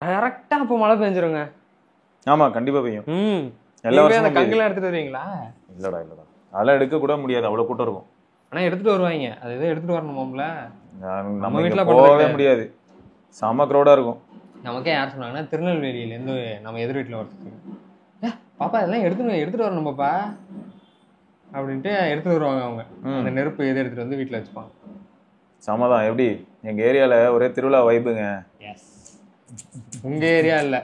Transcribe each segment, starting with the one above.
கரெக்டா அப்போ மழை பெஞ்சிருங்க. ஆமா கண்டிப்பா பெய்யும். எல்லா வருஷமும் கங்கெல்லாம் எடுத்துட்டு வருவீங்களா? இல்லடா அதெல்லாம் எடுக்க கூட முடியாது, அவ்வளவு கூட்டம் இருக்கும். ஆனா எடுத்துட்டு வருவாங்க, அது எதோ எடுத்துட்டு வரணுமாம்ல. நம்ம வீட்டுல போகவே முடியாது, செம கிரௌடா இருக்கும். நமக்கே யார் சொன்னாங்கன்னா திருநெல்வேலியில இருந்து நம்ம எதிர் வீட்டுல ஒருத்தருக்கு, பாப்பா இதெல்லாம் எடுத்துட்டு வரணும் பாப்பா அப்படின்ட்டு எடுத்துட்டு வருவாங்க அவங்க. அந்த நெருப்பு எது எடுத்துட்டு வந்து வீட்டுல வச்சுப்பாங்க. சமதான். எப்படி எங்க ஏரியால ஒரே திருவிழா வைபுங்க. உங்க ஏரியா இல்ல,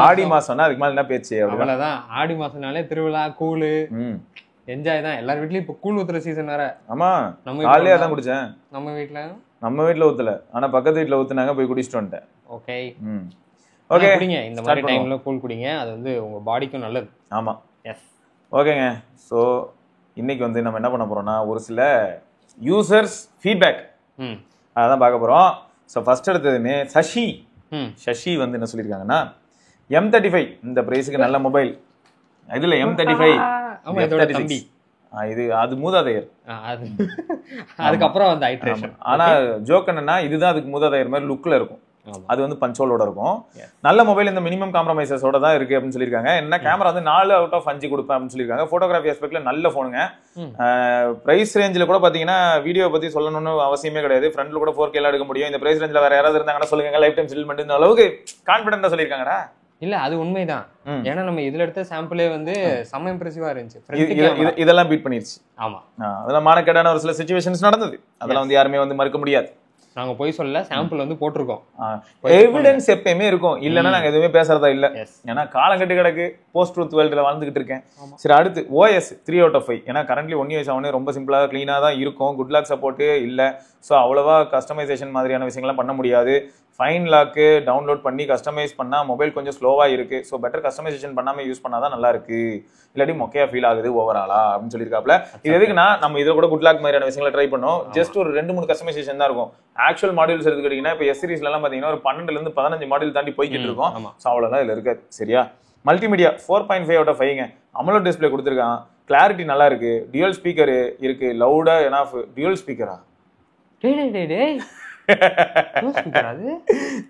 ஆடி மாசம்னா அதுக்கு மேல என்ன பேச்சு? அவ்வளவுதான். ஆடி மாசம்னாலே திருவிழா, கூழு, என்ஜாய் தான். எல்லார் வீட்லயும் இப்ப கூழ் ஊத்துற சீசன் வேற. ஆமா, காலையில தான் குடிச்சேன். நம்ம வீட்டுல ஊத்தல, ஆனா பக்கத்து வீட்டுல ஊத்துனாங்க, போய் குடிச்சிட்டு வந்துட்டேன். ஓகே ஓகே, குடிங்க இந்த மாதிரி டைம்ல கூழ் குடிங்க, அது வந்து உங்க பாடிக்கும் நல்லது. ஆமா எஸ் ஓகேங்க. ஸோ இன்னைக்கு வந்து நம்ம என்ன பண்ண போறோம்னா ஒரு சில யூசர்ஸ் ஃபீட்பேக் அதான் பார்க்க போறோம். ஸோ ஃபர்ஸ்ட் எடுத்ததுமே சசி வந்து என்ன சொல்லியிருக்காங்கன்னா, M35 இந்த பிரைஸுக்கு நல்ல மொபைல். இதுல M35 இது அது மூதாதையர், அதுக்கப்புறம் வந்து ஐட்ரேஷன். ஆனா ஜோக் என்னன்னா இதுதான் அதுக்கு மூதாதையர் மாதிரி லுக்ல இருக்கும், அது வந்து பஞ்சோலோட இருக்கும். நல்ல மொபைல் இந்த மினிமம் காம்ப்ரமைசஸோட தான் இருக்கு அப்படின்னு சொல்லியிருக்காங்க. என்ன கேமரா வந்து 4/5 கொடுப்பேன் அப்படின்னு சொல்லியிருக்காங்க. போட்டோகிராஃபி ஆஸ்பெக்ட்ல நல்ல போனுங்க. பிரைஸ் ரேஞ்சில் கூட பாத்தீங்கன்னா வீடியோ பத்தி சொல்லணும்னு அவசியமே கிடையாது, ஃப்ரண்ட்ல கூட 4K எல்லாம் எடுக்க முடியும். இந்த பிரைஸ் ரேஞ்சில் வேற யாராவது இருந்தாங்கன்னா சொல்லுங்க, லைஃப் டைம் செட்டில்மெண்ட் இந்த அளவுக்கு கான்பிடண்டா சொல்லியிருக்காங்கடா. இல்ல அது உண்மைதான், ஏன்னா நம்ம இதுல எடுத்த சாம்பிளே வந்து செம்ம இம்ப்ரெசிவா இருந்துச்சு. இதெல்லாம் பீட் பண்ணிருச்சு. ஆமா, அதெல்லாம் மானக்கேடான ஒரு சில சிச்சுவேஷன்ஸ் நடந்தது, அதெல்லாம் வந்து யாருமே வந்து மறுக்க முடியாது. நாங்க போய் சொல்ல சாம்பிள் வந்து போட்டிருக்கோம், எவிடன்ஸ் எப்பயுமே இருக்கும், இல்லன்னா நாங்க எதுவுமே பேசுறதா இல்ல. ஏன்னா காலம் கட்டு கிடக்கு, போஸ்ட் ட்ரூத் வேர்ல்டுல வாழ்ந்துகிட்டு இருக்கேன். சரி, அடுத்து OS 3/5. ஏன்னா கரண்ட்லி 1 7 ரொம்ப சிம்பிளா கிளீனா தான் இருக்கும், குட் லாக் சப்போர்ட் இல்ல, ஸோ அவ்வளவா கஸ்டமைசேஷன் மாதிரியான விஷயங்கள்லாம் பண்ண முடியாது. ஃபைன் லாக்கு டவுன்லோட் பண்ணி கஸ்டமைஸ் பண்ணா மொபைல் கொஞ்சம் ஸ்லோவா இருக்கு, ஸோ பெட்டர் கஸ்டமைசேஷன் பண்ணாம யூஸ் பண்ணாதான் நல்லா இருக்கு, இல்லாட்டி மொக்கையா ஃபீல் ஆகுது ஓவராலா அப்படின்னு சொல்லியிருக்காப்ல. இது எதுக்குன்னா நம்ம இதை கூட குட் லாக் மாதிரியான விஷயங்களை ட்ரை பண்ணோம். ஜஸ்ட் ஒரு 2-3 கஸ்டமைசேஷன் தான் இருக்கும். ஆக்சுவல் மாடியூல்ஸ் எடுத்துக்கிட்டீங்கன்னா இப்போ S சீரிஸ்ல எல்லாம் பாத்தீங்கன்னா ஒரு 12 - 15 மாடியூல் தாண்டி போய்கிட்டு இருக்கும். ஸோ அவ்வளவுதான் இதுல இருக்காது. சரியா, மல்டிமீடியா 4.5/5ங்க. அமோலட் டிஸ்பிளே கொடுத்துருக்கான், கிளாரிட்டி நல்லா இருக்கு, டியூயல் ஸ்பீக்கர் இருக்கு, லவுடா எனாஃப். டியூயல் ஸ்பீக்கரா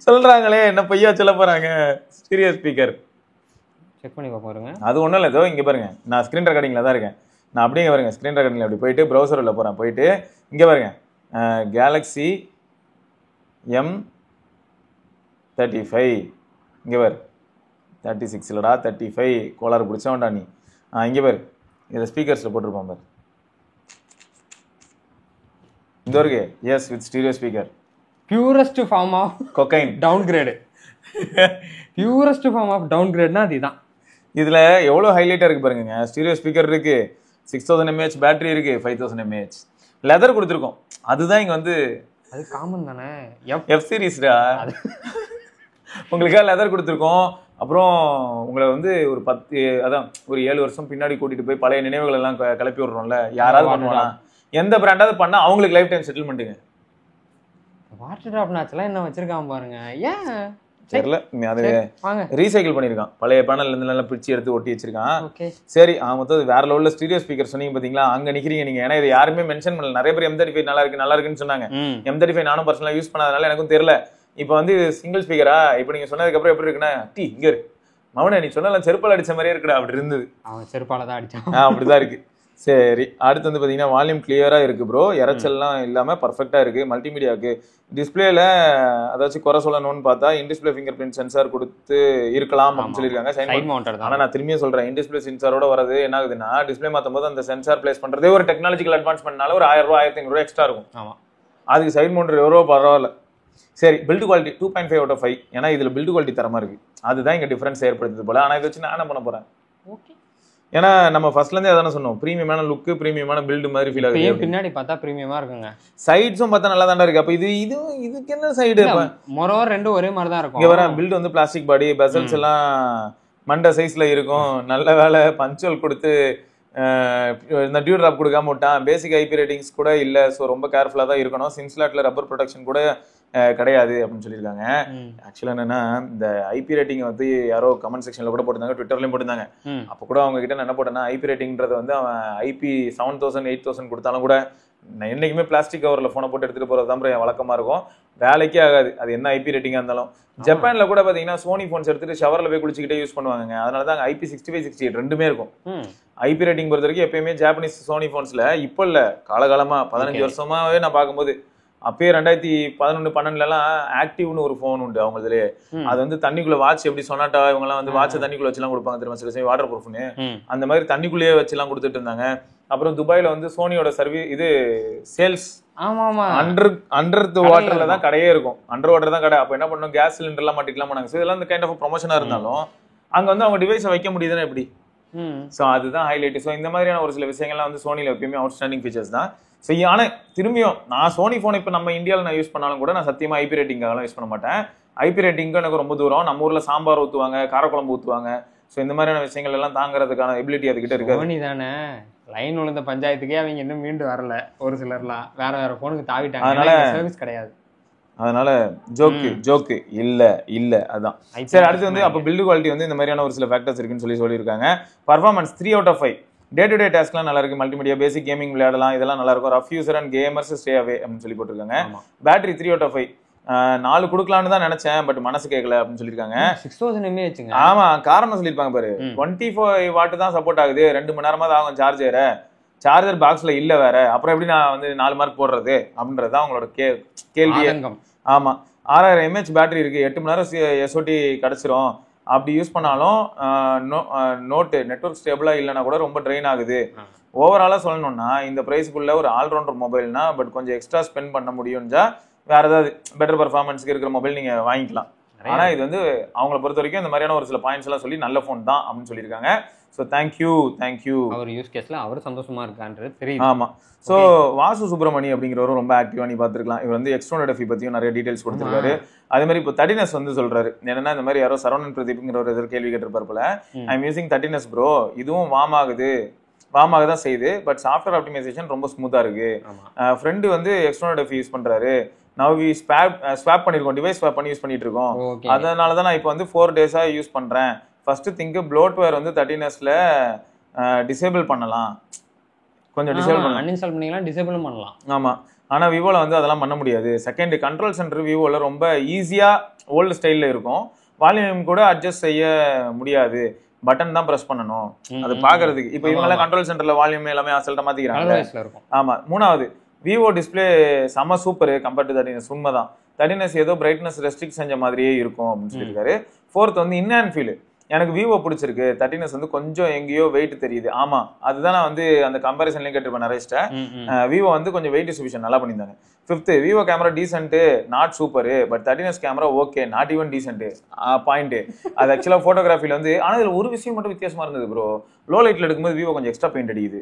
சொல்றாங்களே, என்ன பொய்யா சொல்ல போறாங்க? ஸ்டீரியோ ஸ்பீக்கர் செக் பண்ணி பாருங்க. அது ஒண்ணும் இல்ல, இங்க பாருங்க, நான் ஸ்கிரீன் ரெக்கார்டிங்ல தான் இருக்கேன். நான் அப்படியே பாருங்க, ஸ்கிரீன் ரெக்கார்டிங்ல அப்படி போயிட்டு ப்ரௌசர் உள்ள போறேன், போயிட்டு இங்க பாருங்க, கேலக்ஸி M35 இங்க பாரு, 36 இல்லடா 35 கோளாறு பிடிச்சவன்டா நீ. இங்க பாரு, இதை ஸ்பீக்கர்ஸ்ல போட்டிருப்பான் பாரு, இந்த இருக்கு. Yes, with stereo speaker. Purest form of cocaine downgrade. Purest form of டவுன்கிரேட்னா அதுதான். இதுல எவ்வளவு ஹைலைட்டா இருக்கு பாருங்க. ஸ்டீரியோ ஸ்பீக்கர் இருக்கு, 6000 mAh பேட்டரி இருக்கு, 5000 mAh லெதர் கொடுத்துருக்கோம். அதுதான் இங்க வந்து அது காமன் தானே, F சீரிஸ்டா. உங்களுக்காக லெதர் கொடுத்துருக்கோம். அப்புறம் உங்களை வந்து ஒரு 7 வருஷம் பின்னாடி கூட்டிட்டு போய் பழைய நினைவுகள் எல்லாம் கிளப்பி விடுறோம்ல, யாராவது பண்ணுவானா? எந்த பிராண்டாவது பண்ணா அவங்களுக்கு லைஃப் டைம் செட்டில்மெண்ட்டுங்க. வாட்டர் டிராப் நாட்ச்லாம் என்ன வச்சிருக்கான் பாருங்க. ஏன் தெரியல, அது ரீசைக்கிள் பண்ணிருக்கான், பழைய பேனல்ல இருந்து நல்லா பிரிச்சு எடுத்து ஒட்டி வச்சிருக்கான். சரி, மொத்தம் வேற லெவல்ல ஸ்டீரியோ ஸ்பீக்கர் சொன்னீங்க பாத்தீங்களா, அங்க நிக்கிறீங்க நீங்க. ஏன்னா இது யாருமே மென்ஷன் பண்ணல. நிறைய பேர் M35 நல்லா இருக்குன்னு சொன்னாங்க. M35 நானும் பர்சனலா யூஸ் பண்ணாதனால எனக்கும் தெரியல. இப்ப வந்து சிங்கிள் ஸ்பீக்கரா, இப்ப நீங்க சொன்னதுக்கு அப்புறம் எப்படி இருக்குன்னா, இங்க இரு மவனே, நீ சொன்னால செருப்பால் அடிச்ச மாதிரியே இருக்குடா, அப்படி இருந்தது. அவன் செருப்பால தான் அடிச்சான். அப்படிதான் இருக்கு. சரி, அடுத்து வந்து பாத்தீங்கன்னா வால்யூம் கிளியரா இருக்கு ப்ரோ, இறைச்சல்லாம் இல்லாம பர்ஃபெக்டா இருக்கு. மல்டிமீடியாவுக்கு டிஸ்பிளேல அதாச்சும் குறை சொல்லணும்னு பார்த்தா இன்டிஸ்பிளே ஃபிங்கர் பிரிண்ட் சென்சார் கொடுத்து இருக்கலாம் அப்படின்னு சொல்லியிருக்காங்க. ஆனா நான் திரும்பியும் சொல்றேன், இன்டிஸ்பிளே சென்சாரோட வரது என்ன ஆகுதுன்னா, டிஸ்பிளே மாத்தும் போது அந்த சென்சார் பிளேஸ் பண்றதே ஒரு டெக்னாலஜிக்கல் அட்வான்ஸ்மெண்ட்னால ஒரு 1000 ரூபாய் 1500 எக்ஸ்ட்ரா இருக்கும். அதுக்கு சைட் மவுண்ட் எவ்வளோ பரவாயில்ல. சரி, பில்ட் குவாலிட்டி 2.5/5. ஏன்னா இதுல பில்ட் குவாலிட்டி தரமா இருக்கு, அதுதான் இங்க டிஃபரன்ஸ் ஏற்படுத்துது போல. ஆனா இதை வச்சு நான் என்ன பண்ண போறேன்? ஏன்னா நம்ம ஃபர்ஸ்ட்ல இருந்தே அதான சொன்னோம், பிரீமியமான லுக், பிரீமியமான பில்ட் மாதிரி ஃபீல் ஆகுது. பின்னாடி பார்த்தா பிரீமியமா இருக்குங்க, சைட்ஸும் பார்த்தா நல்லா தான்டா இருக்கு. அப்ப இதுக்கு என்ன சைடு? மொரோவர் ரெண்டும் ஒரே மாதிரி தான் இருக்கும். இங்க வர பில்ட் வந்து பிளாஸ்டிக் பாடி, பெசல்ஸ் எல்லாம் மண்ட சைஸ்ல இருக்கும். நல்ல வேலை பஞ்சுவல் கொடுத்து இந்த டியூ டிராப் கொடுக்காம விட்டான். பேசிக் ஐபி ரேட்டிங்ஸ் கூட இல்ல, ஸோ ரொம்ப கேர்ஃபுல்லா தான் இருக்கணும். சிம்ஸ்லாட்ல ரப்பர் ப்ரொடெக்ஷன் கூட கிடையாது அப்படின்னு சொல்லியிருக்காங்க. ஆக்சுவலா என்னன்னா, இந்த ஐபி ரேட்டிங் வந்து யாரோ கமெண்ட் செக்ஷன்ல கூட போட்டிருந்தாங்க, ட்விட்டர்லயும் போட்டிருந்தாங்க. அப்ப கூட அவங்க கிட்ட என்ன போட்டேன்னா, ஐபி ரேட்டிங்ன்றது வந்து அவன் IP 7000 8000 கொடுத்தாலும் கூட நான் என்னைக்குமே பிளாஸ்டிக் கவரில் ஃபோனை போட்டு எடுத்துகிட்டு போகிறது தான் என் வழக்கமாக இருக்கும். வேலைக்கே ஆகாது, அது என்ன ஐபி ரேட்டிங்காக இருந்தாலும். ஜப்பான்ல கூட பார்த்தீங்கன்னா சோனி ஃபோன்ஸ் எடுத்துட்டு ஷவரில் போய் குளிச்சுக்கிட்டே யூஸ் பண்ணுவாங்க. அதனால தான் IP65 68 ரெண்டுமே இருக்கும். ஐபி ரேட்டிங் பொறுத்த வரைக்கும் எப்பயுமே ஜாப்பனீஸ் சோனி ஃபோன்ஸில் இப்போ இல்லை, காலகாலமாக 15 வருஷமாவே நான் பார்க்கும்போது, அப்பயே 2011, 12 ஆக்டிவ்னு ஒரு ஃபோன் உண்டு அவங்க இதுலயே. அது வந்து தண்ணிக்குள்ள வாட்ச் எப்படி சொன்னாட்டா இவங்கெல்லாம் வந்து வாட்சை தண்ணிக்குள்ள வச்சுலாம் கொடுப்பாங்க தெரியுமா, சில சமயம் வாட்டர் ப்ரூஃப்னு, அந்த மாதிரி தண்ணிக்குள்ளேயே வச்சுலாம் கொடுத்துட்டு இருந்தாங்க. அப்புறம் துபாயில வந்து சோனியோட இது சேல்ஸ் அண்டர் வாட்டர்ல தான் கடையே இருக்கும், அண்டர் வாட்டர் தான் கடை. அப்ப என்ன பண்ணணும், கேஸ் சிலிண்டர் எல்லாம் மாட்டிக்கலாம் பண்ணாங்க. இதெல்லாம் இந்த கைண்ட் ஆஃப் ப்ரொமோஷனா இருந்தாலும் அங்க வந்து அவங்க டிவைஸை வைக்க முடியுதுன்னா எப்படி? ஸோ அதுதான் ஹைலைட். ஸோ இந்த மாதிரியான ஒரு சில விஷயங்கள்லாம் வந்து சோனியில் எப்பயுமே அவுட்ஸ்டாண்டிங் ஃபீச்சர்ஸ் தான். ஸோ ஆனால் திரும்பியும் நான் சோனி ஃபோன் இப்போ நம்ம இந்தியாவில் நான் யூஸ் பண்ணாலும் கூட நான் சத்தியமாக ஐபி ரேட்டிங்காகலாம் யூஸ் பண்ண மாட்டேன். ஐபி ரேட்டிங்க்கு எனக்கு ரொம்ப தூரம். நம்ம ஊரில் சாம்பார் ஊற்றுவாங்க, காரக்குழம்பு ஊற்றுவாங்க. ஸோ இந்த மாதிரியான விஷயங்கள் எல்லாம் தாங்கிறதுக்கான எபிலிட்டி அதுக்கிட்ட இருக்கு. சோனி தானே லைன் விழுந்த பஞ்சாயத்துக்கே அவங்க இன்னும் மீண்டு வரல. ஒரு சிலர்லாம் வேற வேற ஃபோனுக்கு தாவிட்டாங்க, அதனால சர்வீஸ் கிடையாது. அதனால ஜோக்கு இல்ல அதான். சரி, அடுத்து வந்து அப்போ பில்டு குவாலிட்டி வந்து இந்த மாதிரியான ஒரு சில ஃபேக்டர்ஸ் இருக்குன்னு சொல்லியிருக்காங்க. Performance 3 out of 5. Day to day டாஸ்க்லாம் நல்லா இருக்கு, மல்டிமீடியா பேசிக் கேமிங் விளையாடலாம், இதெல்லாம் நல்லா இருக்கும். Rough user and gamers stay away அப்படின்னு சொல்லி போட்டிருக்காங்க. Battery 3 out of 5. 4 கொடுக்கலான்னு தான் நினைச்சேன், பட் மனசு கேட்கல அப்படின்னு சொல்லியிருக்காங்க. 6000 mAh. ஆமா, காரணம் சொல்லியிருப்பாங்க பாரு. 25 வாட் தான் சப்போர்ட் ஆகுது, 2 மணி நேரமா தான் ஆகும் சார்ஜர் பாக்ஸ்ல இல்ல வேற, அப்புறம் எப்படி நான் வந்து 4 மார்க் போடுறது அப்படின்றதுதான் அவங்களோட கேள்வி. ஆமா, 6000 mAh பேட்டரி இருக்கு, 8 மணி நேரம் SOT கிடைச்சிரும். அப்படி யூஸ் பண்ணாலும் நெட்வொர்க் ஸ்டேபிளா இல்லைன்னா கூட ரொம்ப ட்ரெயின் ஆகுது. ஓவராலா சொல்லணும்னா இந்த பிரைஸ்க்குள்ள ஒரு ஆல்ரவுண்டர் மொபைல்னா, பட் கொஞ்சம் எக்ஸ்ட்ரா ஸ்பெண்ட் பண்ண முடியும்னா வேற ஏதாவது பெட்டர் பர்ஃபார்மன்ஸ்க்கு இருக்கிற மொபைல் நீங்க வாங்கிக்கலாம். ஆனா இது வந்து அவங்களை பொறுத்த வரைக்கும் இந்த மாதிரியான ஒரு சில பாயிண்ட்ஸ் எல்லாம் சொல்லி நல்ல ஃபோன் தான் அப்படின்னு சொல்லியிருக்காங்க. So thank you. அவர் யூஸ் கேஸ்ல அவர் சந்தோஷமா இருக்கான்றது தெரியும். ஆமா. ஸோ வாசு சுப்ரமணி அப்படிங்கிறவரும் ரொம்ப ஆக்டிவா நீ பார்த்துருக்கலாம். இவர் வந்து எக்ஸ்டர்னல் எஃபி பத்தியும் நிறைய டீடைல்ஸ் கொடுத்துருக்காரு. அதே மாதிரி இப்போ 30s வந்து சொல்றாரு என்னன்னா, இந்த மாதிரி யாரோ சரவணன் பிரதீப்ங்கிற ஒரு எதிர் கேள்வி கேட்டிருப்பாரு போல. I am using 30s bro, இதுவும் வாமாக தான் செய்யுது, பட் சாஃப்ட்வேர் ஆப்டிமைசேஷன் ரொம்ப ஸ்மூத்தா இருக்கு. ஃப்ரெண்டு வந்து எக்ஸ்டர்னல் எஃபி யூஸ் பண்றாரு, நவ் வி ஸ்வாப் பண்ணிருக்கோம், டிவைஸ் ஸ்வாப் பண்ணி யூஸ் பண்ணிட்டு இருக்கோம். அதனால தான் நான் இப்போ வந்து 4 days யூஸ் பண்றேன். ஃபர்ஸ்ட் திங்க் ப்ளோட்வேர் வந்து 30sல டிசேபிள் பண்ணலாம், கொஞ்சம் டிசேபிள் பண்ணலாம், அன்இன்ஸ்டால் பண்ணிக்கலாம், டிசேபிளும் பண்ணலாம். ஆமா, ஆனா விவோல வந்து அதெல்லாம் பண்ண முடியாது. செகண்ட், கண்ட்ரோல் சென்டர் விவோல ரொம்ப ஈஸியா ஓல்டு ஸ்டைல்ல இருக்கும், வால்யூம் கூட அட்ஜஸ்ட் செய்ய முடியாது, பட்டன் தான் பிரஸ் பண்ணணும் அது பாக்குறதுக்கு. இப்போ இவங்க எல்லாம் கண்ட்ரோல் சென்டர்ல வால்யூம் எல்லாமே அசல்ட்டா மாத்திக்கிறாங்க. ஆமா. மூணாவது, விவோ டிஸ்பிளே செம சூப்பர் கம்பேர்ட் டு 30s. உண்மைதான், 30s ஏதோ பிரைட்னஸ் ரெஸ்ட்ரிக்ட் செஞ்ச மாதிரியே இருக்கும் அப்படின்னு சொல்லியிருக்காரு. ஃபோர்த் வந்து இன் ஹேண்ட் ஃபீல், எனக்கு விவோ பிடிச்சிருக்கு, 30s வந்து கொஞ்சம் எங்கேயோ வெயிட் தெரியுது. ஆமா, அதுதான் நான் வந்து அந்த கம்பேரிசன்லயும் கேட்டிருப்பேன் நிறைய. விவோ வந்து கொஞ்சம் வெயிட் டிஸ்ட்ரிபியூஷன் நல்லா பண்ணியிருந்தாங்க. Fifth, Vivo camera decent, not super, but 30s camera okay, not even decent. Point அது ஆக்சுவலா போட்டோகிராஃபில வந்து. ஆனால் இதுல ஒரு விஷயம் மட்டும் வித்தியாசமா இருந்தது ப்ரோ, லோ லைட்ல எடுக்கும்போது விவோ கொஞ்சம் எக்ஸ்ட்ரா பெயிண்ட் அடிக்குது,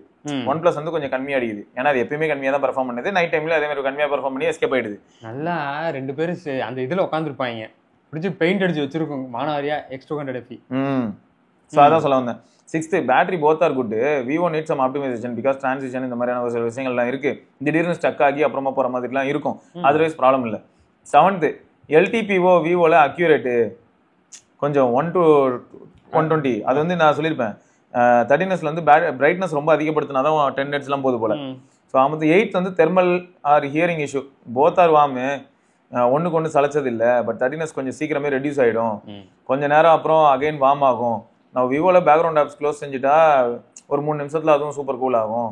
OnePlus வந்து கொஞ்சம் கம்மியா அடிக்குது. ஏன்னா அது எப்பயுமே கம்மியா தான் பெர்ஃபார்ம் பண்ணுது, நைட் டைம்ல அதே மாதிரி கம்மியா பெர்ஃபார்ம் பண்ணி எஸ்கேப் ஆயிடுது. நல்லா 2 பேரும் அந்த இதுல உட்காந்துருப்பாங்க, பிடிச்சி பெயிண்ட் அடிச்சு வச்சிருக்கோம் மானாவாரியா X200 FE. ஸோ அதான் சொல்ல வந்தேன். Sixth, battery both are good, Vivo need some optimization because transition இந்த மாதிரியான ஒரு சில விஷயங்கள்லாம் இருக்கு, திடீர்னு ஸ்டக் ஆகி அப்புறமா போற மாதிரிலாம் இருக்கும், அதர்வைஸ் ப்ராப்ளம் இல்லை. செவன்த், LTPO விவோல அக்யூரேட்டு கொஞ்சம் 1 to 120, அது வந்து நான் சொல்லியிருப்பேன் 30sல வந்து பிரைட்னஸ் ரொம்ப அதிகப்படுத்தினாதான் 10 nitsலாம் போகுது போல. ஸோ ஆமாம். 8th வந்து thermal R hearing issue, both are warm, ஒன்றுக்கு ஒன்று சளைச்சது இல்லை, பட் 30s கொஞ்சம் சீக்கிரமே ரெடியூஸ் ஆகிடும், கொஞ்ச நேரம் அப்புறம் அகைன் வார்ம் ஆகும். நான் விவோவில் பேக்ரவுண்ட் ஆப்ஸ் க்ளோஸ் செஞ்சுட்டா ஒரு 3 நிமிஷத்தில் அதுவும் சூப்பர் கூல் ஆகும்.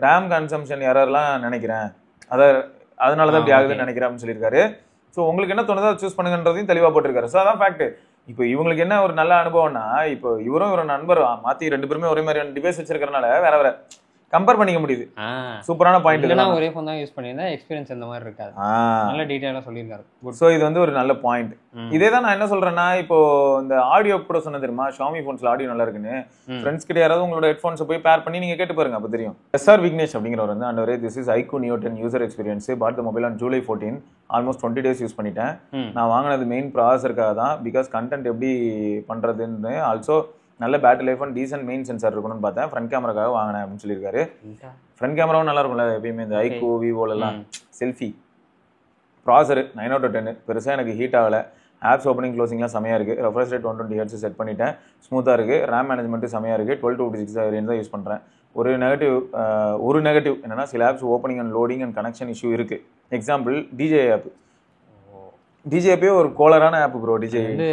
ரேம் கன்சம்ஷன் எரர்லாம் நினைக்கிறேன், அதனால தான் இப்படி ஆகுதுன்னு நினைக்கிறேன் அப்படின்னு சொல்லியிருக்காரு. ஸோ உங்களுக்கு என்ன தோணுதோ சூஸ் பண்ணுங்கன்றதையும் தெளிவாக போட்டிருக்காரு. ஸோ அதான் ஃபேக்ட். இப்போ இவங்களுக்கு என்ன ஒரு நல்ல அனுபவம்னா, இப்போ இவரும் ஒரு நண்பர் மாற்றி 2 பேருமே ஒரே மாதிரியான டிவைஸ் வச்சிருக்கிறனால வேற வேற கம்பேர் பண்ணிக்க முடியுது. சூப்பரான பாயிண்ட். நான் ஒரே ஃபோன் தான் யூஸ் பண்ணியிருந்தேன், எக்ஸ்பீரியன்ஸ் இந்த மாதிரி இருக்காது. நல்ல டீடைலா சொல்லியிருக்காரு. ஸோ இது வந்து ஒரு நல்ல பாயிண்ட். இதே தான் நான் என்ன சொல்றேன்னா, இப்போ இந்த ஆடியோ கூட சொன்ன தெரியுமா, ஷாமி ஃபோன்ஸ்ல ஆடியோ நல்லா இருக்குன்னு. ஃப்ரெண்ட்ஸ் கிட்ட யாராவது உங்களோட ஹெட்ஃபோன்ஸை போய் பேர் பண்ணி நீங்க கேட்டு பாருங்க, அப்போ தெரியும். எஸ்ஆர் விக்னேஷ் அப்படிங்கிறவர் வந்து அண்டவரே this is iQOO Neo 10 user experience, but the mobile on July 14, almost 20 days use பண்ணிட்டேன். நான் வாங்கினது மெயின் ப்ராசஸருக்காக தான், பிகாஸ் கண்டென்ட் எப்படி பண்றதுன்னு, ஆல்சோ நல்ல battery life and decent main sensor இருக்கணும்னு பார்த்தேன், ஃப்ரண்ட் கேமராக்காக வாங்கினேன் அப்படின்னு சொல்லியிருக்காரு. ஃப்ரண்ட் கேமராவும் நல்லா இருக்கும்ல எப்பயுமே, இந்த iQOO விவோலலாம் செல்ஃபி. ப்ராசர் 9 out of 10, பெருசாக எனக்கு ஹீட் ஆகலை. ஆப்ஸ் ஓப்பனிங் க்ளோசிங்லாம் செமையாக இருக்குது. ரெஃப்ரெஷ் ரேட் 120 Hz செட் பண்ணிட்டேன், ஸ்மூத்தாக இருக்குது. ரேம் மேனேஜ்மெண்ட்டு செமையாக இருக்குது. 12 to 56 வேரியன்ட் தான் யூஸ் பண்ணுறேன். ஒரு நெகட்டிவ் என்னன்னா சில apps opening and loading and connection issue இருக்கு. Example DJ app. டிஜேபே ஒரு கோலரான ஆப் ப்ரோ. டிஜே வந்து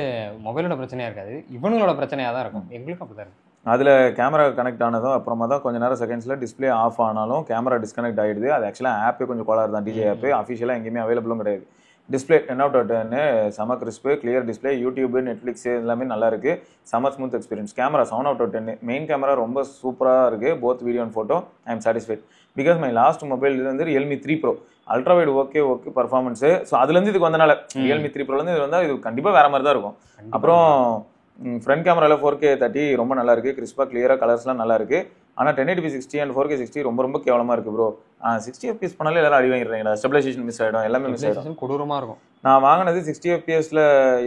மொபைலோட பிரச்சனையா இருக்காது, இவங்களோட பிரச்சனையா தான் இருக்கும். எங்களுக்கும் அப்படிதான் இருக்கு. அதில் கேமரா கனெக்ட் ஆனதும் அப்புறமா தான் கொஞ்ச நேரம் செகண்ட்ஸில் டிஸ்பிளே ஆஃப் ஆனாலும் கேமரா டிஸ்கனெக்ட் ஆகிடுது. அது ஆக்சுவலாக ஆப்பே கொஞ்சம் கோளாறு தான். டிஜே ஆப் அஃபிஷியலாக எங்கேயுமே அவைலபிளும் கிடையாது. டிஸ்பிளே 10/10 செம crisp, clear display, YouTube, Netflix எல்லாமே நல்லா இருக்கு. செம smooth experience. Camera 7/10. Main camera ரொம்ப சூப்பராக இருக்கு. Both video and photo I am satisfied. Because my last mobile வந்து Realme 3 Pro. Ultra wide okay performance. So அதுலேருந்து இதுக்கு வந்தனால Realme 3 Proலேருந்து இது வந்தால் இது கண்டிப்பாக வேற மாதிரி தான் இருக்கும். அப்புறம் ஃப்ரண்ட் கேமராவில் 4K 30 ரொம்ப நல்லா இருக்கு. கிறிஸ்பாக கிளியராக கலர்ஸ்லாம் நல்லா இருக்கு. ஆனால் 1080p 60 அண்ட் 4K 60 ரொம்ப கேவலமாக இருக்கு ப்ரோ. 60 FPS பண்ணாலே எல்லாரும் அடி வாங்கிடுறீங்களா? ஸ்டெபிலைசேஷன் மிஸ் ஆகிடும், எல்லாமே மிஸ் ஆகிடும். கொடூரமாக இருக்கும். நான் வாங்கினது 60 FPSல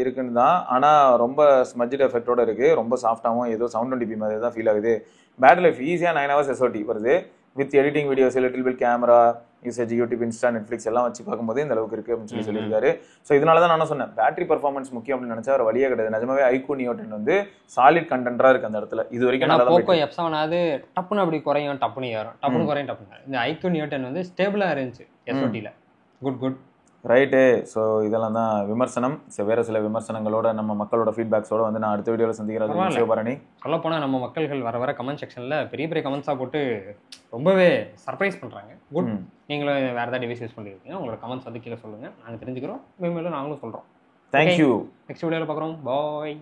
இருக்குன்னு தான். ஆனால் ரொம்ப ஸ்மஜ்ட் எஃபெக்டோட இருக்கு. ரொம்ப சாஃப்டாகவும் ஏதோ 720p மாதிரி தான் ஃபீல் ஆகுது. பேட்டரி லைஃப் ஈஸியாக 9 hours SOT வருது. With editing videos, little bill camera usage, YouTube, Insta, Netflix எல்லாம் வச்சு பார்க்கும்போது இந்த அளவுக்கு இருக்கு அப்படின்னு சொல்லியிருக்காரு. ஸோ இதனால தான் நான் சொன்னேன் பேட்டரி பர்ஃபார்மன்ஸ் முக்கியம் அப்படின்னு நினைச்சா ஒரு வழியே கிடையாது. நிஜமாவே iQOO Neo 10 வந்து சாலிட் கண்டென்டா இருக்கு அந்த இடத்துல. இது வரைக்கும் போக்கோ F7 ஆகுது டப்புன்னு அப்படி குறையும், டப்புன்னு ஏறும், டப்புன்னு குறையும், டப்புன்னு. இந்த iQOO Neo 10 வந்து ஸ்டேபிளா இருந்துச்சு SOTல. Good right. ஸோ இதெல்லாம் தான் விமர்சனம். வேறு சில விமர்சனங்களோட நம்ம மக்களோட ஃபீட்பேக்ஸோட வந்து நான் அடுத்த வீடியோவில் சந்திக்கிறேன். சிவபரணி. சொல்லப்போனால் நம்ம மக்கள்கள் வர கமெண்ட் செக்ஷனில் பெரிய கமெண்ட்ஸாக போட்டு ரொம்பவே சர்ப்ரைஸ் பண்ணுறாங்க. குட். நீங்களும் வேறு ஏதாவது டிவைஸ் யூஸ் பண்ணியிருக்கீங்க, உங்களோட கமெண்ட்ஸ் வந்து கீழே சொல்லுங்கள், நாங்கள் தெரிஞ்சுக்கிறோம். மேலும் நாங்களும் சொல்கிறோம். தேங்க்யூ. நெக்ஸ்ட் வீடியோவில் பார்க்குறோம். பாய்.